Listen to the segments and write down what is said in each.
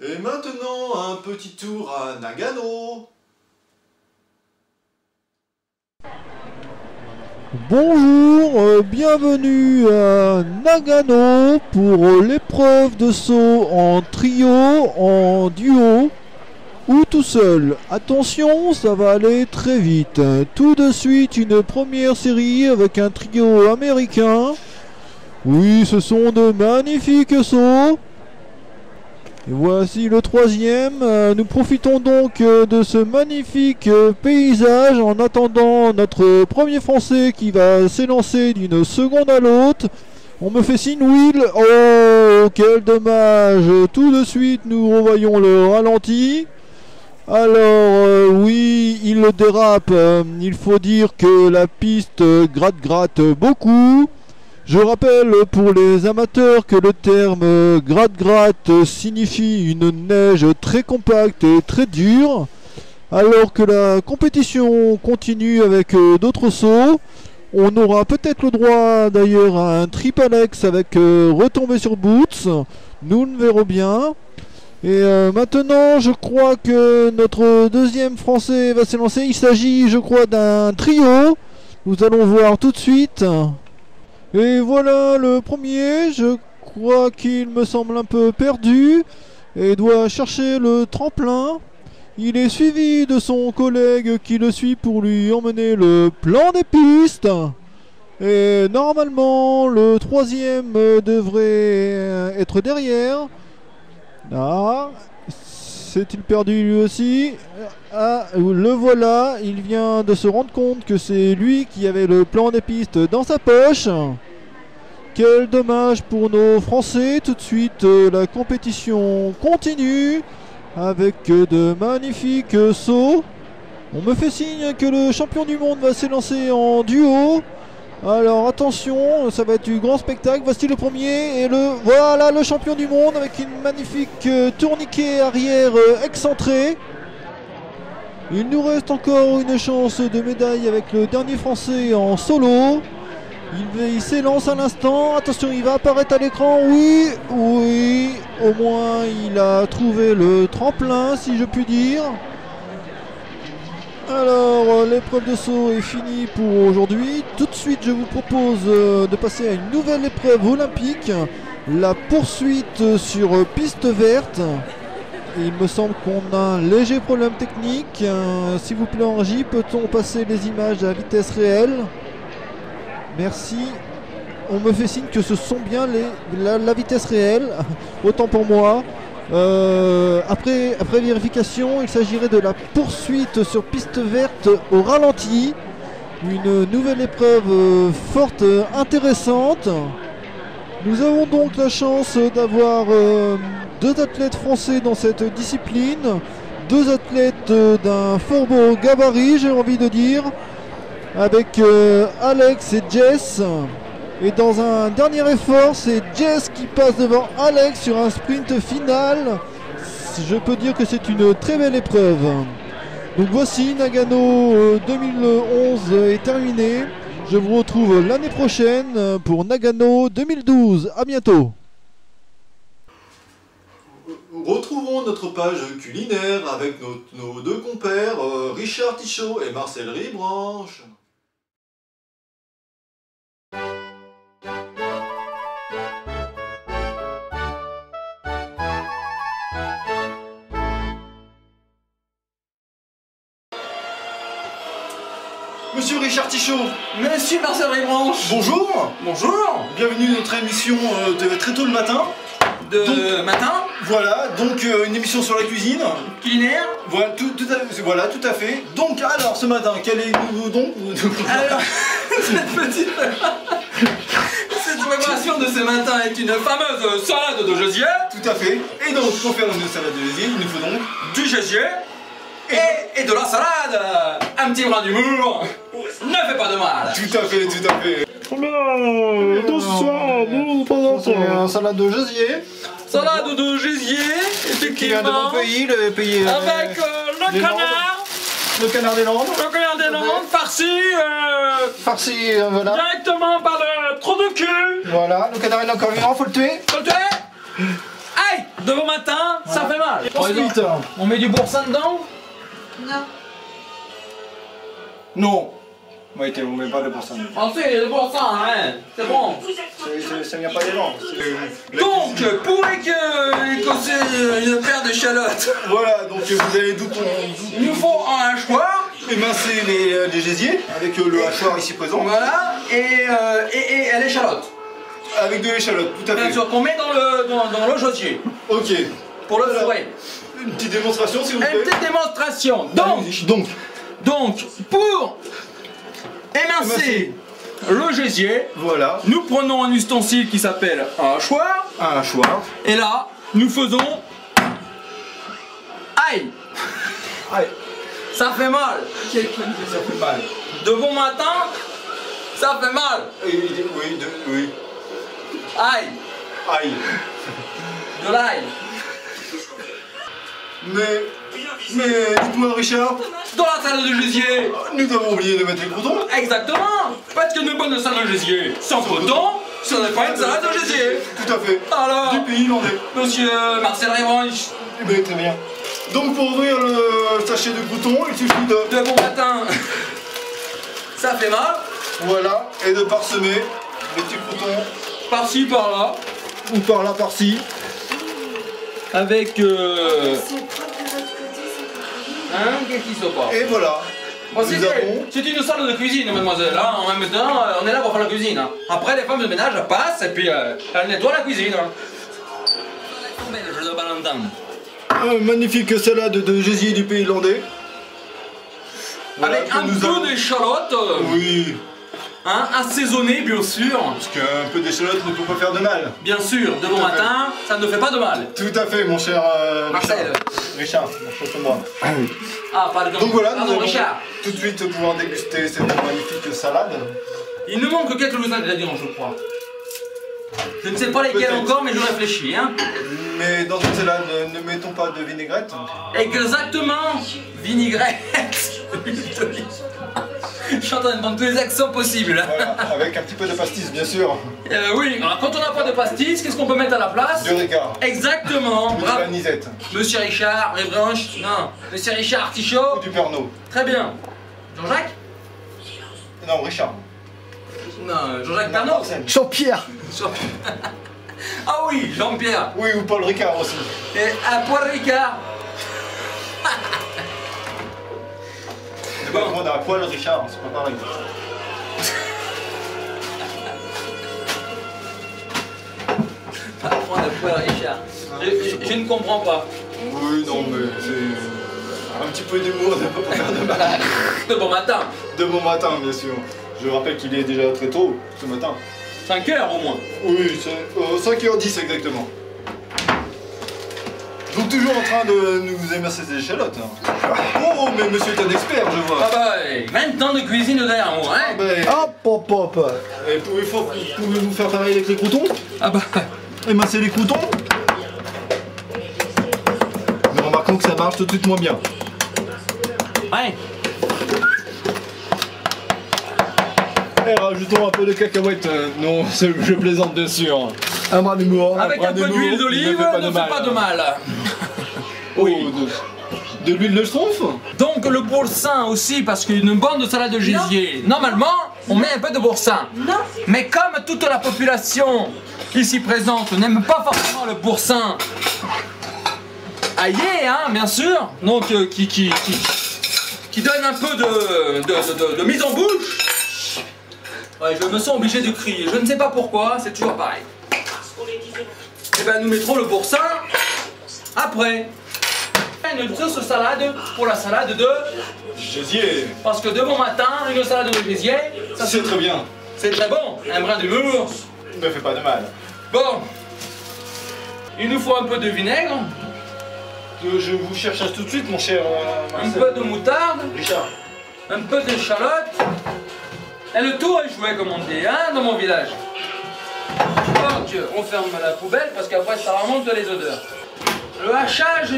Et maintenant, un petit tour à Nagano. Bonjour, bienvenue à Nagano pour l'épreuve de saut en trio, en duo ou tout seul. Attention, ça va aller très vite. Tout de suite, une première série avec un trio américain. Oui, ce sont de magnifiques sauts. Et voici le troisième. Nous profitons donc de ce magnifique paysage en attendant notre premier Français qui va s'élancer d'une seconde à l'autre. On me fait signe, Will. Oh, quel dommage. Tout de suite, nous revoyons le ralenti. Alors, oui, il dérape. Il faut dire que la piste gratte beaucoup. Je rappelle pour les amateurs que le terme gratte signifie une neige très compacte et très dure, alors que la compétition continue avec d'autres sauts. On aura peut-être le droit d'ailleurs à un triplex avec retombée sur boots, nous le verrons bien. Et maintenant je crois que notre deuxième Français va s'élancer, il s'agit je crois d'un trio, nous allons voir tout de suite. Et voilà le premier, je crois qu'il me semble un peu perdu et doit chercher le tremplin. Il est suivi de son collègue qui le suit pour lui emmener le plan des pistes. Et normalement le troisième devrait être derrière. Ah, s'est-il perdu lui aussi? Ah, le voilà, il vient de se rendre compte que c'est lui qui avait le plan des pistes dans sa poche. Quel dommage pour nos Français. Tout de suite, la compétition continue avec de magnifiques sauts. On me fait signe que le champion du monde va s'élancer en duo. Alors attention, ça va être du grand spectacle. Voici le premier et voilà le champion du monde avec une magnifique tourniquet arrière excentré. Il nous reste encore une chance de médaille avec le dernier Français en solo. Il s'élance à l'instant. Attention, il va apparaître à l'écran. Oui, au moins il a trouvé le tremplin, si je puis dire. Alors, l'épreuve de saut est finie pour aujourd'hui. Tout de suite, je vous propose de passer à une nouvelle épreuve olympique, la poursuite sur piste verte. Et il me semble qu'on a un léger problème technique. S'il vous plaît, en régie, peut-on passer les images à vitesse réelle? Merci. On me fait signe que ce sont bien la vitesse réelle. Autant pour moi. Après vérification, il s'agirait de la poursuite sur piste verte au ralenti. Une nouvelle épreuve forte, intéressante. Nous avons donc la chance d'avoir deux athlètes français dans cette discipline. Deux athlètes d'un fort beau gabarit, j'ai envie de dire. Avec Alex et Jess. Et dans un dernier effort, c'est Jess qui passe devant Alex sur un sprint final. Je peux dire que c'est une très belle épreuve. Donc voici, Nagano 2011 est terminé. Je vous retrouve l'année prochaine pour Nagano 2012. À bientôt. Retrouvons notre page culinaire avec nos deux compères, Richard Tichot et Marcel Ribranche. Monsieur Richard Tichot. Monsieur Marcel Ribranche. Bonjour. Bonjour. Bienvenue à notre émission de très tôt le matin. Matin. Voilà, donc une émission sur la cuisine. Culinaire. Voilà, tout à fait. Donc alors ce matin, quel est donc Alors, cette préparation de ce matin est une fameuse salade de gésier. Tout à fait. Et donc pour faire une salade de gésier, il nous faut donc Du gésier. Et de la salade. Un petit brin d'humour ne fait pas de mal. Tout à fait, tout à fait. Bonsoir, bonsoir. Salade de gésier. Salade de gésier, Qui vient de mon effectivement. pays, le pays. Avec le canard. Le canard des Landes. Le canard des Landes, farci. Farci, voilà. Directement par le trou de cul. Voilà, le canard est encore vivant, faut le tuer. Faut le tuer. Aïe, de bon matin, ça fait mal. Ensuite, On met du boursin dedans? Non. non. Ouais, on met pas de boursin. Ensuite, le boursin, hein, c'est bon. Ça vient pas des dents. Donc, pour écosser une paire d'échalotes, Voilà, donc vous avez d'où il nous faut un hachoir, émincer les gésiers avec le hachoir ici présent. voilà, et l'échalote. Avec de l'échalote, tout à Bien fait. sûr, qu'on met dans le josier, Ok. pour le Voilà. fourrer. Une petite démonstration s'il vous Une plaît. petite démonstration. Donc, pour émincer le gésier, Voilà. nous prenons un ustensile qui s'appelle un hachoir, Un hachoir. et là, nous faisons... Aïe! Aïe. Ça fait mal! Ça fait mal. De bon matin, ça fait mal! Oui. Aïe! Aïe. De l'ail! Mais dites-moi Richard, Dans la salle de gésier! nous avons oublié de mettre les croutons. Exactement! Parce que une bonne salle de gésier sans coton, ce n'est pas une salade de gésier! Tout à fait. Alors, Du pays irlandais. monsieur Marcel Rivranche, Eh bien, très bien. Donc pour ouvrir le sachet de croutons, il suffit de... de bon matin, ça fait mal, Voilà, et de parsemer les petits croutons par-ci, par-là, ou par là, par-ci. avec... C'est propre de votre côté, c'est pas Hein, qu'est-ce qui se passe? Et voilà. Bon, Nous avons... c'est une salle de cuisine, mademoiselle. Hein. En même temps, on est là pour faire la cuisine. Hein. Après, les femmes de ménage passent et puis elles nettoient la cuisine. Hein. Je dois pas l'entendre. Un magnifique salade de gésier du pays irlandais. Voilà, Avec que un nous peu avons- d'échalote, Oui, hein, assaisonné bien sûr. parce qu'un peu d'échalote ne peut pas faire de mal. Bien sûr, de bon Tout à fait. matin, ça ne fait pas de mal. Tout à fait, mon cher Marcel. Richard, mon cher moi. Ah, pardon. Donc voilà, nous Pardon, allons Richard. tout de suite pouvoir déguster cette magnifique salade. Il nous manque quelques ingrédients, je crois. Je ne sais pas lesquels Peut-être. encore, mais je réfléchis. Hein. Mais dans une salade, ne mettons pas de vinaigrette. Exactement. Vinaigrette. Je suis en train de prendre tous les accents possibles. Hein. Voilà, avec un petit peu de pastis, bien sûr. Oui, alors quand on n'a pas de pastis, qu'est-ce qu'on peut mettre à la place? Du ricard. Exactement, Ou de bravo. la nisette. Monsieur Richard, Rébranche, non, Monsieur Richard Artichaut, Ou du pernod. très bien. Jean-Jacques? Non, Richard. Non, Jean-Jacques Non, Pernod. Arsène. Jean-Pierre. Ah oui, Jean-Pierre. Oui, ou Paul Ricard aussi. Et à Paul Ricard. Bon. On a Paul Richard, c'est pas pareil. On a Paul Richard. Je ne comprends pas. Oui, non, mais c'est un petit peu d'humour, ça peut pas faire de mal. De bon matin, De bon matin, bien sûr. Je rappelle qu'il est déjà très tôt, ce matin. 5 heures au moins. Oui, c'est 5h10 exactement. Donc toujours en train de nous émercer des échalotes. Hein. Oh, mais monsieur est un expert, je vois. Ah bah, 20 ans de cuisine derrière moi, hein. Ben, Hop, hop, hop. et pouvez-vous faire pareil avec les croutons? Ah bah, Émincer les croutons? Nous remarquons que ça marche tout de suite moins bien. ouais. Et rajoutons un peu de cacahuètes. Non, je plaisante bien sûr. Un bras d'humour. Avec un peu d'huile d'olive, ne fait pas de mal. Oui. De l'huile de schtroumpf? Donc le boursin aussi, parce qu'une bonne salade de gésier, normalement, on met un peu de boursin. Non. Mais comme toute la population ici présente n'aime pas forcément le boursin, aïe, hein, bien sûr, donc qui donne un peu de mise en bouche. Ouais, je me sens obligé de crier, je ne sais pas pourquoi, c'est toujours pareil. Et ben nous mettrons le boursin après. Une sauce salade pour la salade de... Gésier. Parce que de bon matin, une salade de gésier, ça C'est très bien. c'est très bon. Un brin d'humour. Ne fait pas de mal. Bon. Il nous faut un peu de vinaigre, Je vous cherche ça tout de suite, mon cher un Marcel. peu de moutarde, Richard. un peu d'échalote. Et le tour est joué, comme on dit, hein, dans mon village. Donc, on ferme la poubelle parce qu'après ça remonte les odeurs. Le hachage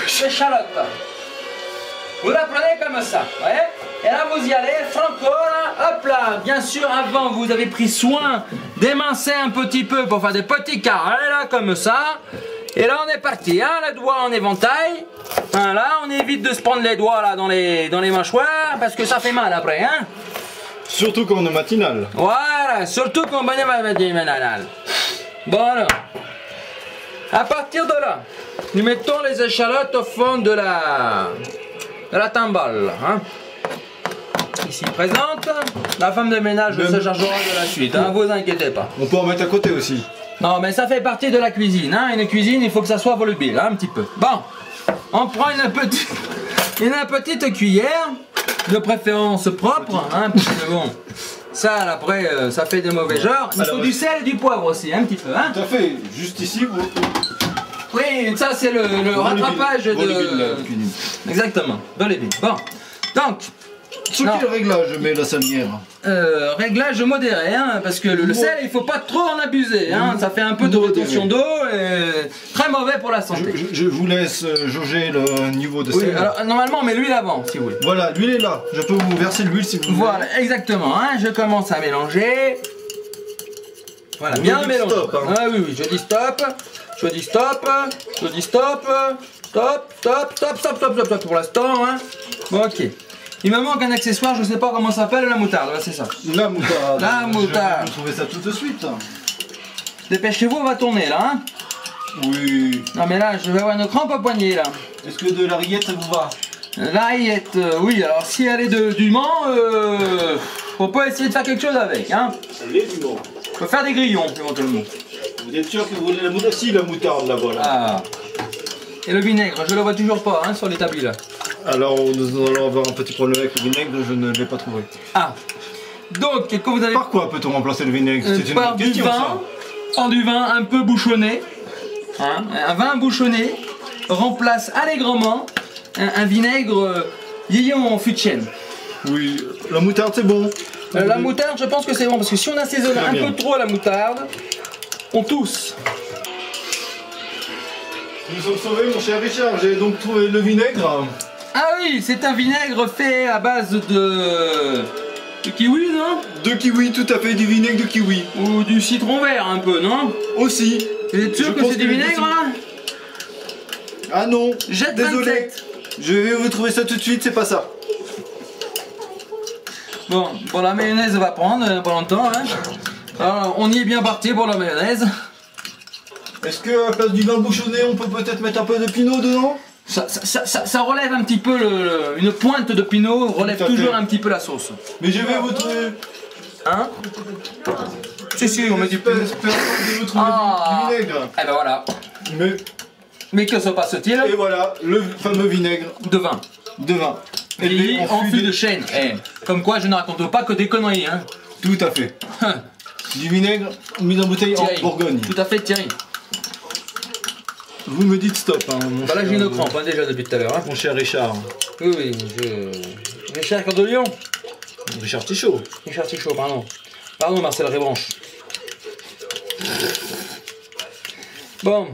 d'échalote, là. Vous la prenez comme ça, vous voyez? Et là, vous y allez, franco, là, hop là. Bien sûr, avant, vous avez pris soin d'émincer un petit peu pour faire des petits carrés, là, comme ça. Et là on est parti, hein, le doigt en éventail. Voilà, on évite de se prendre les doigts là dans les mâchoires parce que ça fait mal après, hein. Surtout quand on est matinal. Voilà, surtout quand on est matinal. Bon alors, à partir de là, nous mettons les échalotes au fond de la timbale, hein. Ici présente, la femme de ménage se chargera de la suite, hein, vous inquiétez pas. On peut en mettre à côté aussi. Non mais ça fait partie de la cuisine, hein. Une cuisine il faut que ça soit volubile, hein, un petit peu. Bon, on prend une petite cuillère, de préférence propre, hein, parce que bon, ça après ça fait des mauvais genres. Il faut du sel et du poivre aussi, un petit peu, hein. Tout à fait, juste ici. Oui, ça c'est le rattrapage de... Exactement, volubile. Bon, donc... Sur quel réglage je mets la salière? Réglage modéré, hein, parce que le sel, il faut pas trop en abuser, hein, ça fait un peu de rétention d'eau et très mauvais pour la santé. Je vous laisse jauger le niveau de sel. Oui, alors normalement on met l'huile avant, si vous voulez. Voilà, l'huile est là. Je peux vous verser l'huile si vous voulez. Voilà, exactement, hein, je commence à mélanger. Voilà, bien mélanger. Stop, hein. Ah oui, je dis stop, je dis stop, je dis stop, stop pour l'instant, hein. Bon, ok. Il me manque un accessoire, je sais pas comment ça s'appelle, la moutarde, c'est ça. La moutarde. La moutarde. Je vais trouver ça tout de suite. Dépêchez-vous, on va tourner là, hein. Oui. Non mais là, je vais avoir une crampe au poignet là. Est-ce que de la rillette ça vous va? La rillette, oui, alors si elle est du Mans, on peut essayer de faire quelque chose avec, hein. Elle est du Mans. On peut faire des grillons, éventuellement. Vous êtes sûr que vous voulez la moutarde? Si, la moutarde là, voilà. Ah. Et le vinaigre, je le vois toujours pas, hein, sur l'établi là. Alors nous allons avoir un petit problème avec le vinaigre, je ne l'ai pas trouvé. Ah. Donc, quand vous avez... Par quoi peut-on remplacer le vinaigre? C'est une par bonne du question, vin, ça. par du vin un peu bouchonné. Hein, un vin bouchonné remplace allègrement un vinaigre vieillon en fût de chêne. Oui, la moutarde c'est bon. La moutarde, je pense que c'est bon, parce que si on assaisonne Très un bien. peu trop la moutarde, on tousse. Nous sommes sauvés, mon cher Richard. J'ai donc trouvé le vinaigre. Ah oui, c'est un vinaigre fait à base de kiwi, non? De kiwi, tout à fait, du vinaigre de kiwi. Ou du citron vert un peu, non? Aussi. Vous êtes sûr Je que pense c'est du que vinaigre là? Ah non, Jette désolé. 27. Je vais vous trouver ça tout de suite, c'est pas ça. Bon, la mayonnaise va prendre pas longtemps, hein. Alors, on y est bien parti pour la mayonnaise. Est-ce qu'à la place du vin bouchonné, on peut peut-être mettre un peu de pinot dedans? Ça relève un petit peu, une pointe de pinot relève Tout à toujours fait. un petit peu la sauce. Mais je vais vous trouver. Hein? Si, on met du pinot. J'espère que je vais vous trouver Ah. du vinaigre. Eh ben voilà. Mais que se passe-t-il? Et voilà, le fameux vinaigre De vin. de vin. Vieilli Élevé en fût de chêne. Eh, comme quoi je ne raconte pas que des conneries, hein. Tout à fait. Du vinaigre mis en bouteille Thierry. en Bourgogne. Tout à fait, Thierry. Vous me dites stop, hein, mon Bah là cher- j'ai une crampe, hein, déjà depuis tout à l'heure, hein. Mon cher Richard. Oui, Richard Cœur de Lion. Richard Tichot. Richard Tichot, pardon. Pardon, Marcel Rébranche. Bon.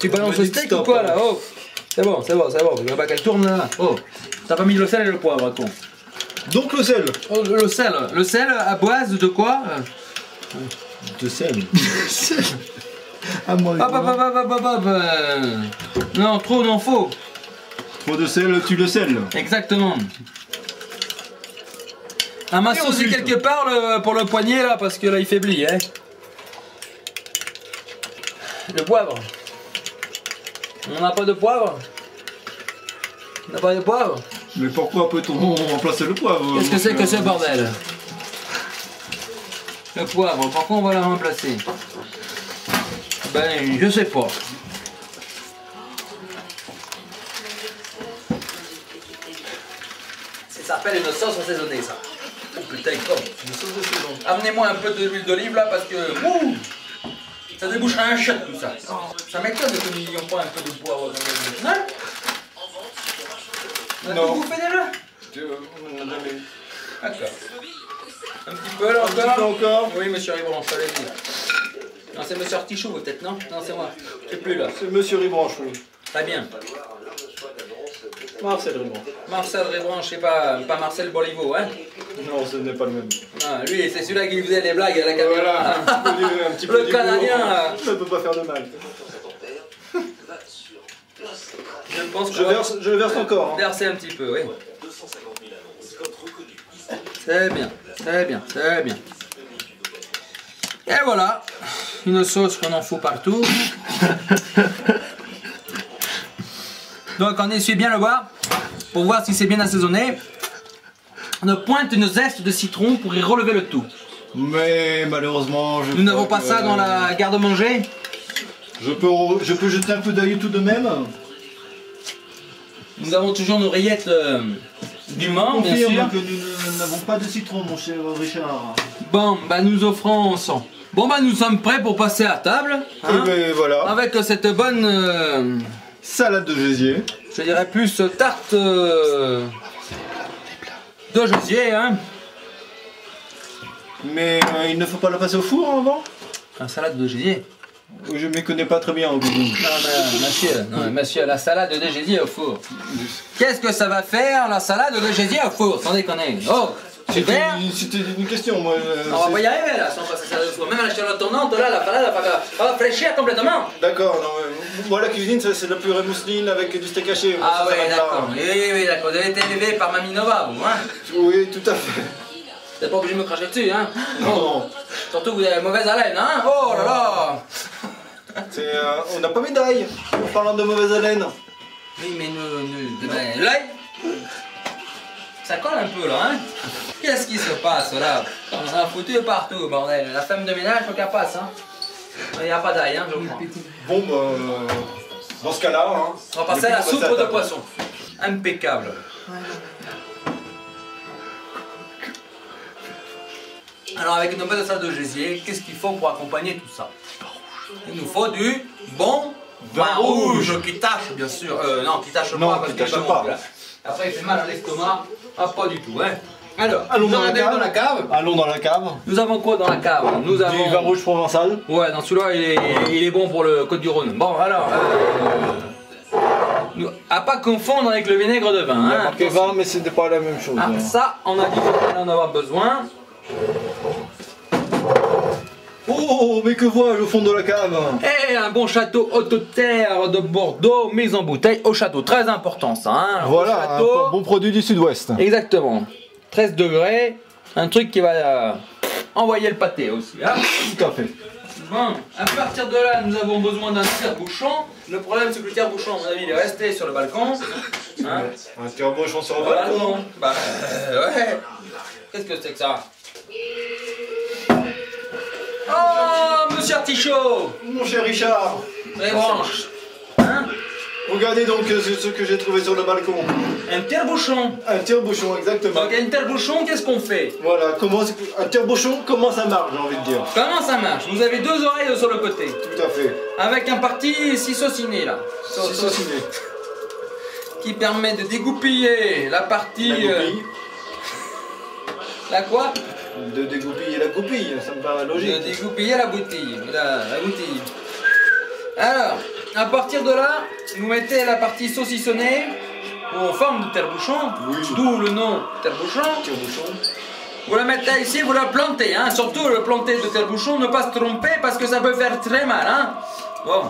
Tu balances le dites steak stop, ou quoi hein. là? Oh. C'est bon. Il ne pas qu'elle tourne là. Oh. T'as pas mis le sel et le poivre, con. Donc le sel. Oh, le sel. Le sel à base de quoi? De sel. Ah, moi, Non, trop d'en faut. Trop de sel, tu le sel. Exactement. Amasse aussi ensuite quelque part pour le poignet là, parce que là il faiblit, hein. Le poivre. On n'a pas de poivre? On n'a pas de poivre? Mais pourquoi peut-on remplacer le poivre? Qu'est-ce que c'est que ce bordel? Le poivre, pourquoi on va le remplacer? Ben, je sais pas. Ça s'appelle une sauce assaisonnée, ça. Oh putain, comme une sauce de saison. Amenez-moi un peu d'huile d'olive là, parce que... Ouh, ça débouchera un shot tout ça. Ça m'étonne que nous n'ayons pas un peu de poivre dans le... Hein? On a Non. tout bouffé déjà? On n'a jamais eu. D'accord. Un petit peu là Un petit peu encore. Oui, monsieur Ribranche, fallait le dire. Non, c'est monsieur Artichaut peut-être, non? Non, c'est moi. Je sais plus là. C'est Monsieur Ribranche, oui. Très bien. Marcel Ribranche. Marcel Ribranche, c'est pas Marcel Boliveau, hein? Non, ce n'est pas le même. Ah, lui, c'est celui-là qui faisait les blagues à la caméra. Voilà, un petit peu Le Canadien, là. Ça ne peut pas faire de mal. Je pense que Je verse encore. Hein. verser un petit peu, oui. C'est bien, c'est bien, c'est bien. Et voilà, une sauce qu'on en fout partout. Donc on essuie bien le bois pour voir si c'est bien assaisonné. On pointe une zeste de citron pour y relever le tout. Mais malheureusement, Nous n'avons pas ça dans la garde-manger. Je peux jeter un coup d'œil tout de même. Nous avons toujours nos rayettes du Mans, bien sûr. Confirme que nous n'avons pas de citron, mon cher Richard. Bon, bah nous offrons 100. Bon, bah nous sommes prêts pour passer à table. Hein, Et ben voilà. avec cette bonne, Salade de gésier. je dirais plus tarte de gésier, hein. Mais il ne faut pas la passer au four avant. Un salade de gésier. Je ne m'y connais pas très bien en cuisine. Non, mais monsieur, la salade de gésier au four. Qu'est-ce que ça va faire, la salade de gésier au four? Sans déconner. Oh, super. C'était une question, moi. On va pas y arriver là, sans passer salade au four. Même à la chaleur tournante, là, la salade va fraîchir complètement. D'accord, non, moi la cuisine c'est de la purée mousseline avec du steak haché. Moi, Ah ça ouais, s'arrête là. d'accord. Oui, d'accord. Vous avez été élevé par Mamie Nova, vous, hein. Oui, tout à fait. Vous n'êtes pas obligé de me cracher dessus, hein. Non, Surtout que vous avez mauvaise haleine, hein. Oh là là. on n'a pas médaille en parlant de mauvaise haleine. Oui, mais ben, l'œil, ça colle un peu là, hein. Qu'est-ce qui se passe là? On a foutu partout, bordel. La femme de ménage, faut qu'elle passe, hein. Il n'y a pas d'ail, hein, je crois. Bon, bah, dans ce cas-là, hein, On va passer à la le plus, on soupe passe à de table. poisson. Impeccable. Alors avec une bonne salade de gésier, qu'est-ce qu'il faut pour accompagner tout ça? Il nous faut du bon vin rouge qui tâche, bien sûr. Non, qui tâche Non, pas, parce qui qu'il est tâche bon, pas. celui-là. Après, il fait mal à l'estomac. Ah, pas du tout, hein. Alors, Allons nous dans en la avons cave. dans la cave. Allons dans la cave. Nous avons quoi dans la cave? Nous Du avons... vin rouge provençal. Ouais, dans celui-là, il est bon pour le Côte-du-Rhône. Bon, alors... à pas confondre avec le vinaigre de vin. Il y a Hein. marqué vin, mais c'était pas la même chose. Ah, hein. ça, on a dit qu'on allait en avoir besoin. Oh, mais que vois-je au fond de la cave? Et un bon château haute terre de Bordeaux, mis en bouteille au château. Très important, ça. Hein. Voilà, Au château, un bon produit du sud-ouest. exactement. 13 degrés. Un truc qui va envoyer le pâté aussi. Hein. Tout à fait. Bon, à partir de là, nous avons besoin d'un tire-bouchon. Le problème, c'est que le tire-bouchon, à mon avis, il est resté sur le balcon. Hein. Un tire-bouchon sur le Voilà, balcon. non. Bah, ouais. Qu'est-ce que c'est que ça? Oh, monsieur Artichaut! Mon cher Richard, Les branches. Hein? regardez donc ce que j'ai trouvé sur le balcon. Un tire-bouchon. Un tire-bouchon, exactement. Donc, un tire-bouchon, qu'est-ce qu'on fait? Voilà, un tire-bouchon, comment ça marche, j'ai envie de dire. Comment ça marche? Vous avez deux oreilles sur le côté. Tout à fait. Avec un parti sauciné là. C'est sauciné. Qui permet de dégoupiller la partie. La goupille. La quoi? De dégoupiller la goupille, ça me paraît De logique. dégoupiller la bouteille. La bouteille. Alors, à partir de là, vous mettez la partie saucissonnée en forme de tire-bouchon, Oui. d'où le nom tire-bouchon. Tire-bouchon. Vous la mettez ici, vous la plantez, hein. Surtout le planter de tire-bouchon, ne pas se tromper parce que ça peut faire très mal, hein. Bon.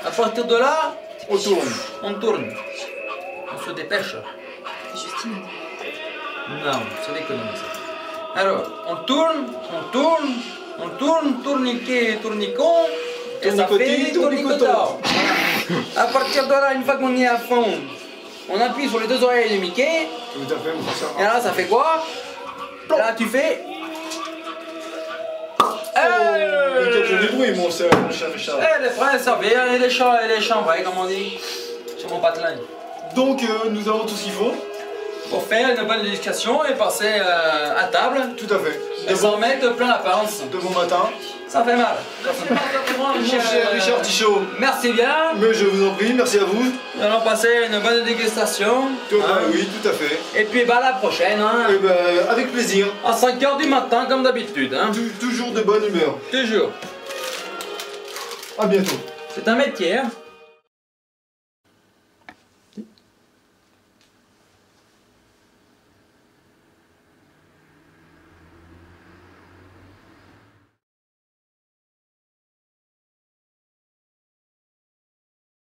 À partir de là, On tourne. on tourne. On se dépêche. Justine. Non, c'est l'économie ça. Alors, on tourne, tourniquet, tournicon, et ça Tournicotis, fait tournicotant. À partir de là, une fois qu'on y est à fond, on appuie sur les deux oreilles de Mickey, Tout à fait, mon cher. et là ça fait quoi? Là tu fais... Mais tu as fait du bruit, mon cher Richard. Eh les frères, ça vient, et les champs, ouais, comme on dit, sur mon patelin. Donc, nous avons tout ce qu'il faut. Pour faire une bonne éducation et passer à table, Tout à fait. et s'en mettre plein la panse. De bon matin. Ça fait mal. Mon cher Richard Tichot. Merci bien. Mais je vous en prie, merci à vous. Nous allons passer une bonne dégustation. Oui, tout à fait. Et puis bah la prochaine, hein, Et ben, avec plaisir. à 5 h du matin comme d'habitude. Hein. Toujours de bonne humeur. Toujours. À bientôt. C'est un métier. Hein.